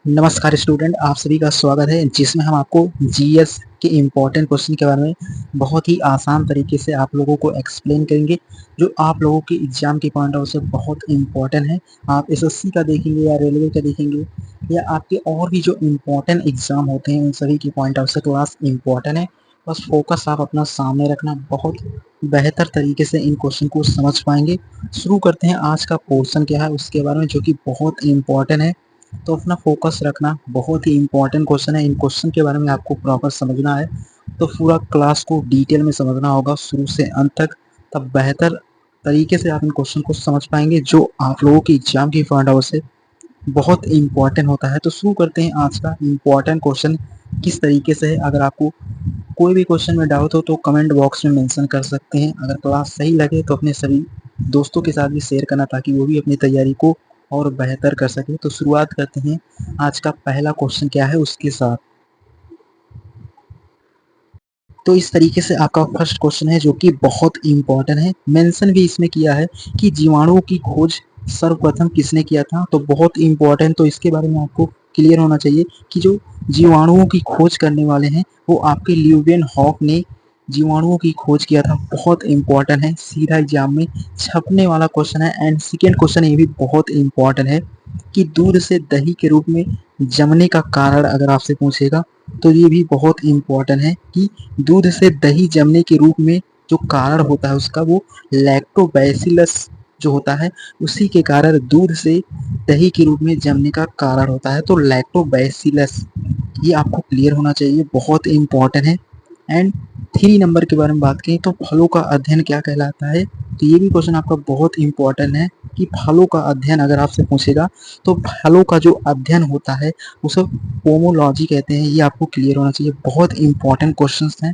नमस्कार स्टूडेंट, आप सभी का स्वागत है जिसमें हम आपको जीएस के इम्पोर्टेंट क्वेश्चन के बारे में बहुत ही आसान तरीके से आप लोगों को एक्सप्लेन करेंगे, जो आप लोगों के एग्जाम के पॉइंट ऑफ से बहुत इम्पोर्टेंट है। आप एसएससी का देखेंगे या रेलवे का देखेंगे या आपके और भी जो इम्पोर्टेंट एग्जाम होते हैं उन सभी के पॉइंट ऑफ से क्लास इम्पोर्टेंट है। बस फोकस आप अपना सामने रखना, बहुत बेहतर तरीके से इन क्वेश्चन को समझ पाएंगे। शुरू करते हैं आज का पोर्शन क्या है उसके बारे में, जो कि बहुत इम्पोर्टेंट है। तो अपना फोकस रखना, बहुत ही इंपॉर्टेंट क्वेश्चन है। इन क्वेश्चन के बारे में आपको प्रॉपर समझना है, तो पूरा क्लास को डिटेल में समझना होगा शुरू से अंत तक, तब बेहतर तरीके से आप इन क्वेश्चन को समझ पाएंगे जो आप लोगों की एग्जाम की पॉइंट ऑफ से बहुत इंपॉर्टेंट होता है। तो शुरू करते हैं आज का इंपॉर्टेंट क्वेश्चन किस तरीके से है। अगर आपको कोई भी क्वेश्चन में डाउट हो तो कमेंट बॉक्स में मेंशन कर सकते हैं। अगर क्लास सही लगे तो अपने सभी दोस्तों के साथ भी शेयर करना, ताकि वो भी अपनी तैयारी को और बेहतर कर सके। तो शुरुआत करते हैं आज का पहला क्वेश्चन क्या है उसके साथ। तो इस तरीके से आपका फर्स्ट क्वेश्चन है जो कि बहुत इंपॉर्टेंट है। मेंशन भी इसमें किया है कि जीवाणुओं की खोज सर्वप्रथम किसने किया था, तो बहुत इंपॉर्टेंट। तो इसके बारे में आपको क्लियर होना चाहिए कि जो जीवाणुओं की खोज करने वाले हैं वो आपके ल्यूवेनहॉफ ने जीवाणुओं की खोज किया था। बहुत इंपॉर्टेंट है, सीधा एग्जाम में छपने वाला क्वेश्चन है। एंड सेकेंड क्वेश्चन ये भी बहुत इंपॉर्टेंट है कि दूध से दही के रूप में जमने का कारण अगर आपसे पूछेगा तो ये भी बहुत इंपॉर्टेंट है कि दूध से दही जमने के रूप में जो कारण होता है उसका वो लैक्टोबैसिलस जो होता है, उसी के कारण दूध से दही के रूप में जमने का कारण होता है। तो लैक्टोबैसिलस ये आपको क्लियर होना चाहिए, बहुत इंपॉर्टेंट है। एंड 3 नंबर के बारे में बात करें तो फलों का अध्ययन क्या कहलाता है, तो ये भी क्वेश्चन आपका बहुत इंपॉर्टेंट है कि फलों का अध्ययन अगर आपसे पूछेगा तो फलों का जो अध्ययन होता है उसे पोमोलॉजी कहते हैं। ये आपको क्लियर होना चाहिए, बहुत इंपॉर्टेंट क्वेश्चंस हैं।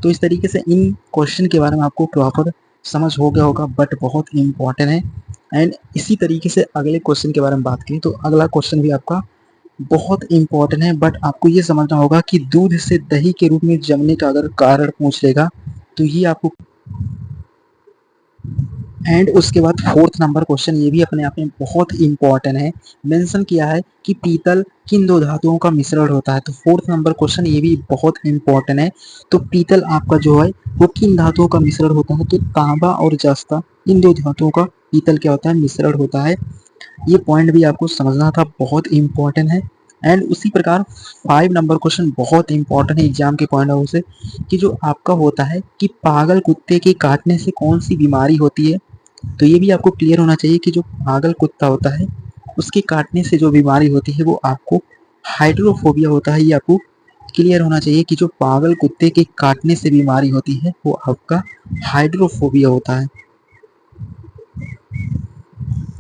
तो इस तरीके से इन क्वेश्चन के बारे में आपको प्रॉपर समझ हो गया होगा, बट बहुत इंपॉर्टेंट है। एंड इसी तरीके से अगले क्वेश्चन के बारे में बात करें तो अगला क्वेश्चन भी आपका बहुत इंपॉर्टेंट है, बट आपको ये समझना होगा कि दूध से दही के रूप में जमने का अगर कारण पूछ लेगा तो ये आपको। एंड उसके बाद फोर्थ नंबर क्वेश्चन ये भी अपने आप में बहुत इंपॉर्टेंट है। मेंशन किया है कि पीतल किन दो धातुओं का मिश्रण होता है, तो फोर्थ नंबर क्वेश्चन ये भी बहुत इंपॉर्टेंट है। तो पीतल आपका जो है वो किन धातुओं का मिश्रण होता है, तो तांबा और जस्ता, इन दो धातुओं का पीतल क्या होता है, मिश्रण होता है। ये पॉइंट भी आपको समझना था, बहुत इंपॉर्टेंट है। एंड उसी प्रकार 5 नंबर क्वेश्चन बहुत इंपॉर्टेंट है एग्जाम के पॉइंट ऑफ व्यू से, कि जो आपका होता है कि पागल कुत्ते के काटने से कौन सी बीमारी होती है, तो ये भी आपको क्लियर होना चाहिए कि जो पागल कुत्ता होता है उसके काटने से जो बीमारी होती है वो आपको हाइड्रोफोबिया होता है। ये आपको क्लियर होना चाहिए कि जो पागल कुत्ते के काटने से बीमारी होती है वो आपका हाइड्रोफोबिया होता है।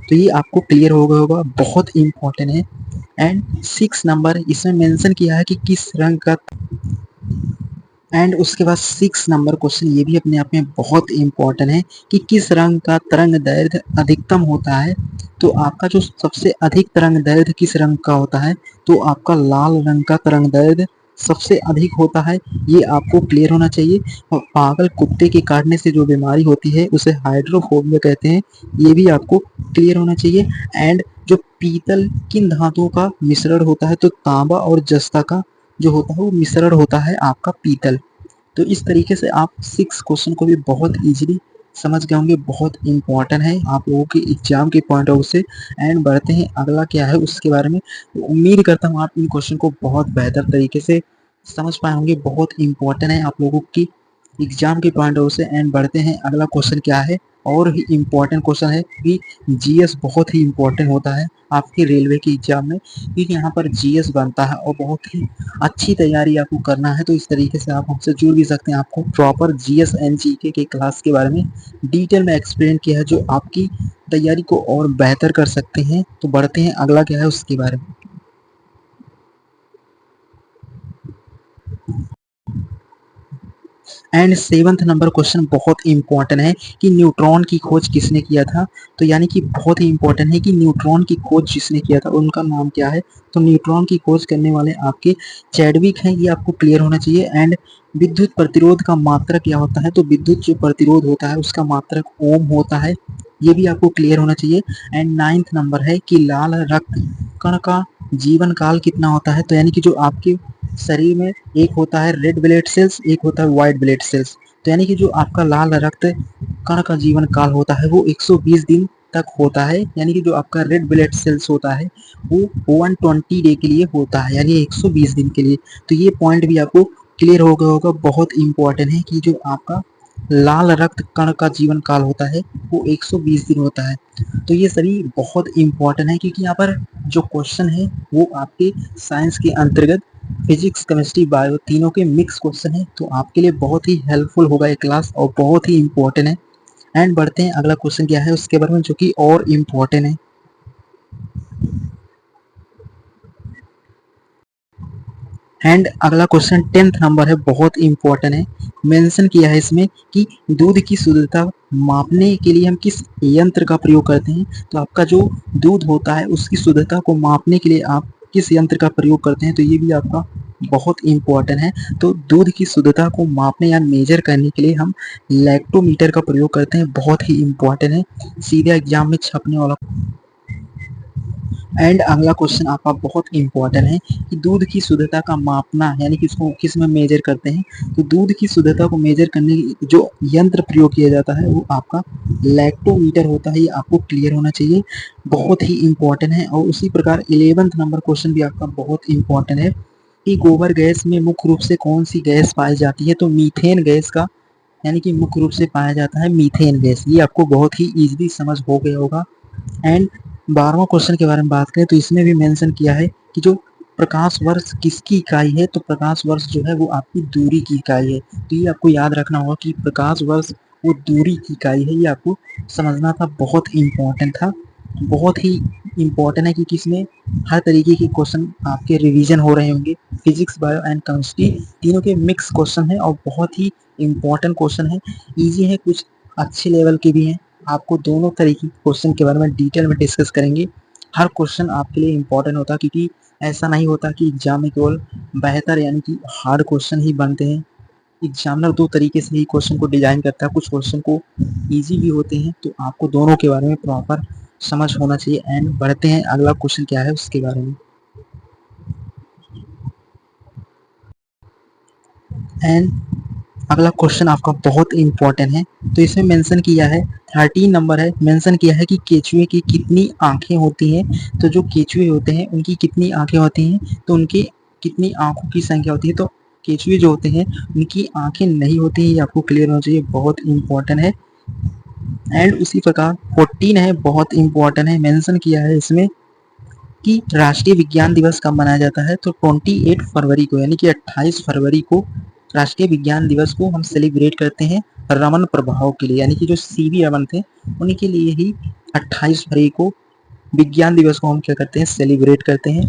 तो ये आपको क्लियर हो गया होगा, बहुत इंपॉर्टेंट है। एंड 6 नंबर इसमें मेंशन किया है कि किस रंग का। एंड उसके बाद 6 नंबर क्वेश्चन ये भी अपने आप में बहुत इंपॉर्टेंट है कि किस रंग का तरंग दैर्ध्य अधिकतम होता है, तो आपका जो सबसे अधिक तरंग दैर्ध्य किस रंग का होता है, तो आपका लाल रंग का तरंग दैर्ध्य सबसे अधिक होता है। ये आपको क्लियर होना चाहिए। और पागल कुत्ते के काटने से जो बीमारी होती है उसे हाइड्रोफोबिया कहते हैं, ये भी आपको क्लियर होना चाहिए। एंड जो पीतल किन धातुओं का मिश्रण होता है, तो तांबा और जस्ता का जो होता है वो मिश्रण होता है आपका पीतल। तो इस तरीके से आप 6 क्वेश्चन को भी बहुत इजीली समझ गए होंगे, बहुत इंपॉर्टेंट है आप लोगों के एग्जाम के पॉइंट ऑफ व्यू से। एंड बढ़ते हैं अगला क्या है उसके बारे में। तो उम्मीद करता हूँ आप इन क्वेश्चन को बहुत बेहतर तरीके से समझ पाए होंगे, बहुत इंपॉर्टेंट है आप लोगों की एग्जाम के पॉइंट ऑफ व्यू से। एंड बढ़ते हैं अगला क्वेश्चन क्या है, और ही इम्पोर्टेंट क्वेश्चन है कि जीएस बहुत ही इम्पोर्टेंट होता है आपके रेलवे की एग्जाम में, क्योंकि यहाँ पर जीएस बनता है और बहुत ही अच्छी तैयारी आपको करना है। तो इस तरीके से आप हमसे जुड़ भी सकते हैं। आपको प्रॉपर जीएस एंड जीके के क्लास के बारे में डिटेल में एक्सप्लेन किया है, जो आपकी तैयारी को और बेहतर कर सकते हैं। तो बढ़ते हैं अगला क्या है उसके बारे में। एंड 7th नंबर क्वेश्चन बहुत इंपॉर्टेंट है कि न्यूट्रॉन की खोज किसने किया था, तो यानी कि बहुत ही इंपॉर्टेंट है कि न्यूट्रॉन की खोज जिसने किया था उनका नाम क्या है, तो न्यूट्रॉन की खोज करने वाले आपके चैडविक हैं, ये आपको क्लियर होना चाहिए। एंड विद्युत प्रतिरोध का मात्रक क्या होता है, तो विद्युत जो प्रतिरोध होता है उसका मात्रक ओम होता है, ये भी आपको क्लियर होना चाहिए। एंड 9th नंबर है कि लाल रक्त कण का जीवन काल कितना होता है, तो यानी कि जो आपके शरीर में एक होता है रेड ब्लड सेल्स, एक होता है व्हाइट ब्लड सेल्स, तो यानी कि जो आपका लाल रक्त कण का जीवन काल होता है वो 120 दिन तक होता है, यानी कि जो आपका रेड ब्लड सेल्स होता है वो 120 डे के लिए होता है, यानी 120 दिन के लिए। तो ये पॉइंट भी आपको क्लियर हो गया होगा, बहुत इंपॉर्टेंट है कि जो आपका लाल रक्त कण का जीवन काल होता है वो 120 दिन होता है। तो ये सभी बहुत इंपॉर्टेंट है क्योंकि यहाँ पर जो क्वेश्चन है वो आपके साइंस के अंतर्गत फिजिक्स केमिस्ट्री बायो तीनों के मिक्स क्वेश्चन है, तो आपके लिए बहुत ही हेल्पफुल होगा ये क्लास और बहुत ही इंपॉर्टेंट है। एंड बढ़ते हैं अगला क्वेश्चन क्या है उसके बारे में जो कि और इम्पोर्टेंट है। एंड अगला क्वेश्चन 10th नंबर है, बहुत इंपॉर्टेंट है। मेंशन किया है इसमें कि दूध की शुद्धता मापने के लिए हम किस यंत्र का प्रयोग करते हैं, तो आपका जो दूध होता है उसकी शुद्धता को मापने के लिए आप किस यंत्र का प्रयोग करते हैं, तो ये भी आपका बहुत इंपॉर्टेंट है। तो दूध की शुद्धता को मापने या मेजर करने के लिए हम लैक्टोमीटर का प्रयोग करते हैं, बहुत ही इंपॉर्टेंट है, सीधे एग्जाम में छपने वाला। एंड अगला क्वेश्चन आपका बहुत इंपॉर्टेंट है कि दूध की शुद्धता का मापना यानी कि इसको किस में मेजर करते हैं, तो दूध की शुद्धता को मेजर करने की जो यंत्र प्रयोग किया जाता है वो आपका लैक्टोमीटर होता है, ये आपको क्लियर होना चाहिए, बहुत ही इंपॉर्टेंट है। और उसी प्रकार 11th नंबर क्वेश्चन भी आपका बहुत इंपॉर्टेंट है कि गोबर गैस में मुख्य रूप से कौन सी गैस पाई जाती है, तो मीथेन गैस का यानी कि मुख्य रूप से पाया जाता है मीथेन गैस, ये आपको बहुत ही इजीली समझ हो गया होगा। एंड 12वां क्वेश्चन के बारे में बात करें तो इसमें भी मेंशन किया है कि जो प्रकाश वर्ष किसकी इकाई है, तो प्रकाश वर्ष जो है वो आपकी दूरी की इकाई है, तो ये आपको याद रखना होगा कि प्रकाश वर्ष वो दूरी की इकाई है, ये आपको समझना था, बहुत इंपॉर्टेंट था, बहुत ही इंपॉर्टेंट है क्योंकि इसमें हर तरीके के क्वेश्चन आपके रिवीजन हो रहे होंगे, फिजिक्स बायो एंड केमिस्ट्री तीनों के मिक्स क्वेश्चन है और बहुत ही इंपॉर्टेंट क्वेश्चन है, इजी है, कुछ अच्छे लेवल के भी हैं। आपको दोनों तरीके के क्वेश्चन के बारे में डिटेल में डिस्कस करेंगे, हर क्वेश्चन आपके लिए इंपॉर्टेंट होता है क्योंकि ऐसा नहीं होता कि एग्जाम में केवल बेहतर यानी कि हार्ड क्वेश्चन ही बनते हैं, एग्जामिनर दो तरीके से ही क्वेश्चन को डिजाइन करता है, कुछ क्वेश्चन को इजी भी होते हैं, तो आपको दोनों के बारे में प्रॉपर समझ होना चाहिए। एंड बढ़ते हैं अगला क्वेश्चन क्या है उसके बारे में। एंड अगला क्वेश्चन आपका बहुत इंपॉर्टेंट है, तो इसमें मेंशन किया है 13 नंबर है, मेंशन किया है कि केचुए की कितनी आंखें होती हैं, तो जो केचुए होते हैं उनकी कितनी आंखें होती हैं, तो उनकी कितनी आंखों की संख्या होती है, तो केचुए जो होते हैं उनकी आंखें नहीं होती हैं, ये आपको क्लियर होना चाहिए, बहुत इंपॉर्टेंट है। एंड उसी प्रकार 14 है, बहुत इंपॉर्टेंट है, मेंशन किया है इसमें कि राष्ट्रीय विज्ञान दिवस कब मनाया जाता है, तो 28 फरवरी को यानी कि 28 फरवरी को राष्ट्रीय विज्ञान दिवस को हम सेलिब्रेट करते हैं रमन प्रभाव के लिए, यानी कि जो सीवी रमन थे उनके लिए ही 28 फरवरी को विज्ञान दिवस को हम क्या करते हैं, सेलिब्रेट करते हैं।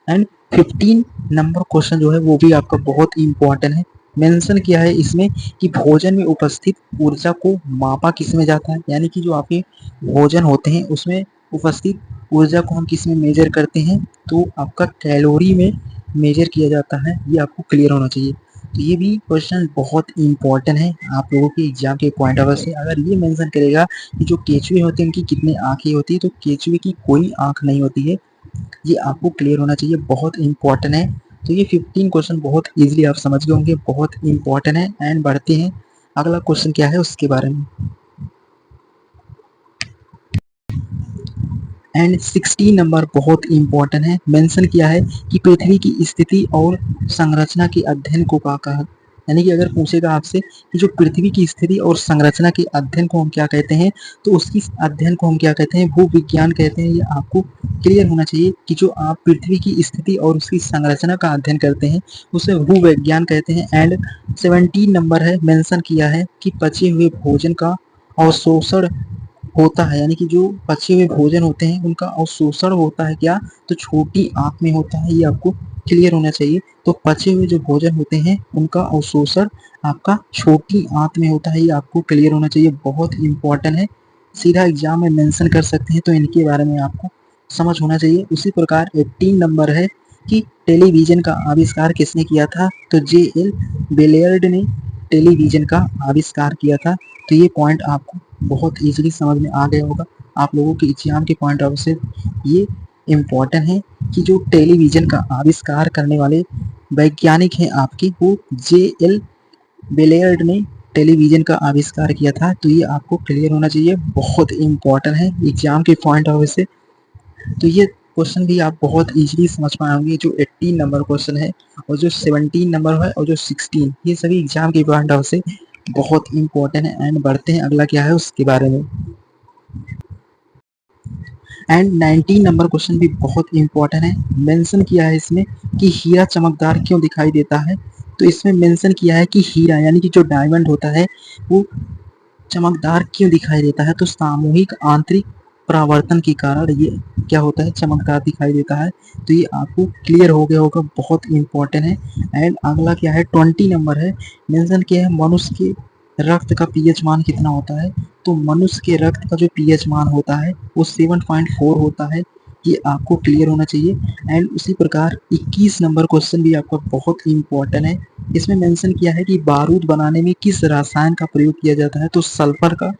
एंड 15 नंबर क्वेश्चन जो है वो भी आपका बहुत इंपॉर्टेंट है, मेंशन किया है इसमें कि भोजन में उपस्थित ऊर्जा को मापा किस में जाता है, यानी कि जो आपके भोजन होते हैं उसमें उपस्थित ऊर्जा को हम किस में मेजर करते हैं, तो आपका कैलोरी में मेजर किया जाता है, ये आपको क्लियर होना चाहिए। तो ये भी क्वेश्चन बहुत इंपॉर्टेंट है आप लोगों के एग्जाम के पॉइंट ऑफ व्यू से, अगर ये मेंशन करेगा कि जो केचुए होते हैं उनकी कितनी आंखें होती है, तो केचुए की कोई आंख नहीं होती है, ये आपको क्लियर होना चाहिए, बहुत इंपॉर्टेंट है। तो ये 15 क्वेश्चन बहुत इजीली आप समझ गए होंगे, बहुत इंपॉर्टेंट है। एंड बढ़ते हैं अगला क्वेश्चन क्या है उसके बारे में। एंड 16 नंबर बहुत इंपॉर्टेंट है, मेंशन किया है कि पृथ्वी की स्थिति और संरचना के अध्ययन को क्या कहा, यानी कि अगर पूछेगा आपसे कि जो पृथ्वी की स्थिति और संरचना के अध्ययन को हम क्या कहते हैं, तो उसकी अध्ययन को हम क्या कहते हैं, भूविज्ञान कहते हैं, ये आपको क्लियर होना चाहिए कि जो आप पृथ्वी की स्थिति और उसकी संरचना का अध्ययन करते हैं उसे भूविज्ञान कहते हैं। एंड 17 नंबर है, मेंशन किया है कि पचे हुए भोजन का अवशोषण होता है, यानी कि जो पचे हुए भोजन होते हैं उनका अवशोषण होता है क्या, तो छोटी आंत में होता है, ये आपको क्लियर होना चाहिए। तो पचे हुए जो भोजन होते हैं उनका अवशोषण आपका छोटी आंत में होता है, ये आपको क्लियर होना चाहिए, बहुत इंपॉर्टेंट है, सीधा एग्जाम में मेंशन कर सकते हैं, तो इनके बारे में आपको समझ होना चाहिए। उसी प्रकार 18 नंबर है कि टेलीविज़न का आविष्कार किसने किया था? तो जे.एल. बेलेयर्ड ने टेलीविज़न का आविष्कार किया था। तो ये पॉइंट आपको बहुत ईज़िली समझ में आ गया होगा। आप लोगों के एग्ज़ाम के पॉइंट ऑफ व्यू से ये इम्पोर्टेंट है कि जो टेलीविज़न का आविष्कार करने वाले वैज्ञानिक हैं आपके, वो जे.एल. बेलेयर्ड ने टेलीविज़न का आविष्कार किया था। तो ये आपको क्लियर होना चाहिए, बहुत इम्पोर्टेंट है एग्ज़ाम के पॉइंट ऑफ व्यू से। तो ये क्वेश्चन भी आप बहुत ईज़िली समझ पाए होंगे। जो 18 नंबर क्वेश्चन है और जो 17 नंबर है और जो 16, ये सभी एग्ज़ाम के पॉइंट ऑफ से बहुत इम्पोर्टेंट है। एंड बढ़ते हैं अगला क्या है उसके बारे में। एंड 19 नंबर क्वेश्चन भी बहुत इम्पोर्टेंट है। मेंशन किया है इसमें कि हीरा चमकदार क्यों दिखाई देता है। तो इसमें मेंशन किया है कि हीरा यानी कि जो डायमंड होता है वो चमकदार क्यों दिखाई देता है। तो सामूहिक आंतरिक परावर्तन के कारण ये क्या होता है, चमकदार दिखाई देता है। तो ये आपको क्लियर हो गया होगा, बहुत इम्पोर्टेंट है। एंड अगला क्या है 20 नंबर है। मेंशन किया है मनुष्य के रक्त का पीएच मान कितना होता है। तो मनुष्य के रक्त का जो पीएच मान होता है वो 7.4 होता है। ये आपको क्लियर होना चाहिए। एंड उसी प्रकार 21 नंबर क्वेश्चन भी आपका बहुत इम्पोर्टेंट है। इसमें मेंशन किया है कि बारूद बनाने में किस रसायन का प्रयोग किया जाता है। तो सल्फर का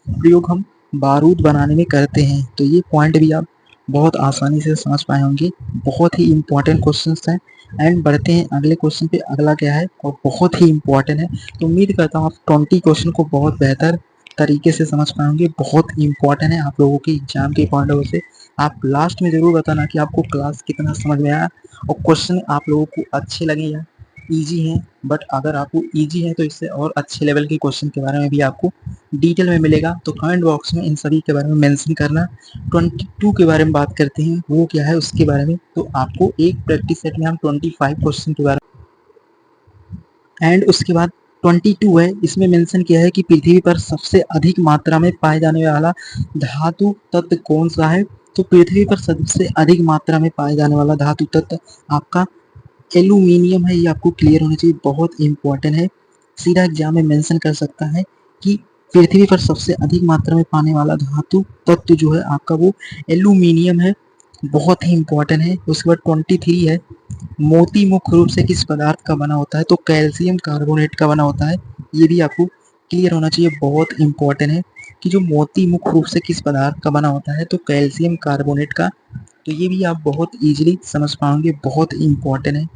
प्रयोग हम बारूद बनाने में करते हैं। तो ये पॉइंट भी आप बहुत आसानी से समझ पाए होंगे, बहुत ही इम्पोर्टेंट क्वेश्चंस हैं। एंड बढ़ते हैं अगले क्वेश्चन पे। अगला क्या है और बहुत ही इम्पोर्टेंट है। तो उम्मीद करता हूँ आप 20 क्वेश्चन को बहुत बेहतर तरीके से समझ पाएंगे, बहुत इम्पोर्टेंट है आप लोगों के एग्जाम के पॉइंट ऑफ व्यू से। आप लास्ट में ज़रूर बताना कि आपको क्लास कितना समझ में आया और क्वेश्चन आप लोगों को अच्छे लगे या ईजी हैं। बट अगर आपको ईजी है तो इससे और अच्छे लेवल के क्वेश्चन के बारे में भी आपको डिटेल में मिलेगा। तो कमेंट बॉक्स में इन सभी के बारे में मेंशन करना। 22 के बारे में बात करते हैं, वो क्या है उसके बारे में। तो आपको एक प्रैक्टिस सेट में हम 25 क्वेश्चन के बारे में। एंड उसके बाद 22 है, इसमें मेंशन किया है कि पृथ्वी पर सबसे अधिक मात्रा में पाए जाने वाला धातु तत्व कौन सा है। तो पृथ्वी पर सबसे अधिक मात्रा में पाए जाने वाला धातु तत्व आपका एल्यूमिनियम है। ये आपको क्लियर होना चाहिए, बहुत इंपॉर्टेंट है। सीधा एग्जाम में मेंशन कर सकता है कि पृथ्वी पर सबसे अधिक मात्रा में पाने वाला धातु तत्व जो है आपका वो एल्यूमिनियम है, बहुत ही इंपॉर्टेंट है। उसके बाद 23 है, मोती मुख्य रूप से किस पदार्थ का बना होता है। तो कैल्शियम कार्बोनेट का बना होता है। ये भी आपको क्लियर होना चाहिए, बहुत इंपॉर्टेंट है कि जो मोती मुख्य रूप से किस पदार्थ का बना होता है। तो कैल्शियम कार्बोनेट का। तो ये भी आप बहुत ईजिली समझ पाओगे, बहुत इंपॉर्टेंट है।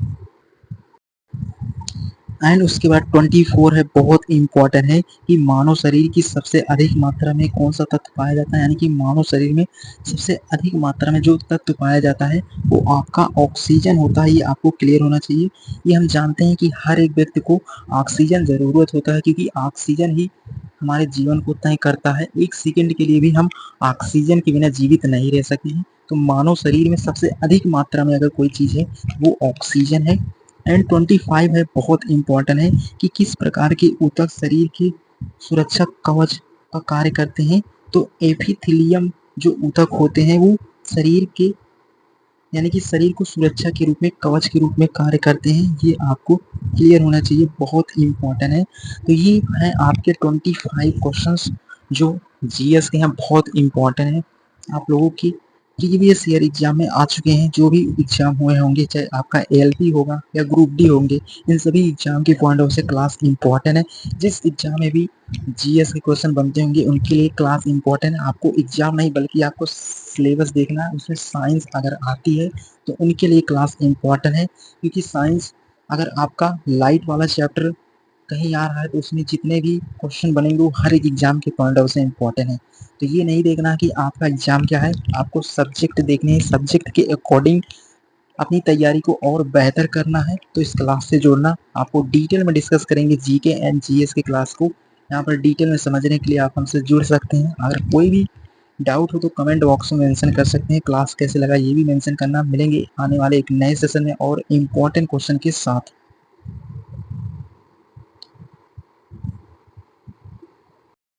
एंड उसके बाद 24 है, बहुत इंपॉर्टेंट है कि मानव शरीर की सबसे अधिक मात्रा में कौन सा तत्व पाया जाता है। यानी कि मानव शरीर में सबसे अधिक मात्रा में जो तत्व पाया जाता है वो आपका ऑक्सीजन होता है। ये आपको क्लियर होना चाहिए। ये हम जानते हैं कि हर एक व्यक्ति को ऑक्सीजन ज़रूरत होता है, क्योंकि ऑक्सीजन ही हमारे जीवन को तय करता है। एक सेकंड के लिए भी हम ऑक्सीजन के बिना जीवित नहीं रह सकते हैं। तो मानव शरीर में सबसे अधिक मात्रा में अगर कोई चीज़ है वो ऑक्सीजन है। एंड 25 है, बहुत इंपॉर्टेंट है कि किस प्रकार के ऊतक शरीर के सुरक्षा कवच का कार्य करते हैं। तो एपिथेलियम जो ऊतक होते हैं वो शरीर के यानी कि शरीर को सुरक्षा के रूप में कवच के रूप में कार्य करते हैं। ये आपको क्लियर होना चाहिए, बहुत इंपॉर्टेंट है। तो ये है आपके 25 क्वेश्चंस जो जीएस के हैं, बहुत इंपॉर्टेंट है। आप लोगों की प्रीवियस ईयर एग्जाम में आ चुके हैं, जो भी एग्जाम हुए होंगे, चाहे आपका एएलपी होगा या ग्रुप डी होंगे, इन सभी एग्जाम के पॉइंट ऑफ से क्लास इंपॉर्टेंट है। जिस एग्जाम में भी जीएस के क्वेश्चन बनते होंगे उनके लिए क्लास इंपॉर्टेंट है। आपको एग्जाम नहीं बल्कि आपको सिलेबस देखना है, उसमें साइंस अगर आती है तो उनके लिए क्लास इंपॉर्टेंट है। क्योंकि साइंस अगर आपका लाइट वाला चैप्टर कहीं आ रहा है तो उसमें जितने भी क्वेश्चन बनेंगे वो हर एक एग्जाम के पॉइंट ऑफ से इंपॉर्टेंट है। तो ये नहीं देखना कि आपका एग्जाम क्या है, आपको सब्जेक्ट देखने हैं, सब्जेक्ट के अकॉर्डिंग अपनी तैयारी को और बेहतर करना है। तो इस क्लास से जुड़ना, आपको डिटेल में डिस्कस करेंगे जीके एंड जीएस के क्लास को। यहाँ पर डिटेल में समझने के लिए आप हमसे जुड़ सकते हैं। अगर कोई भी डाउट हो तो कमेंट बॉक्स में मेंशन कर सकते हैं। क्लास कैसे लगा ये भी मेंशन करना। मिलेंगे आने वाले एक नए सेशन में और इम्पोर्टेंट क्वेश्चन के साथ।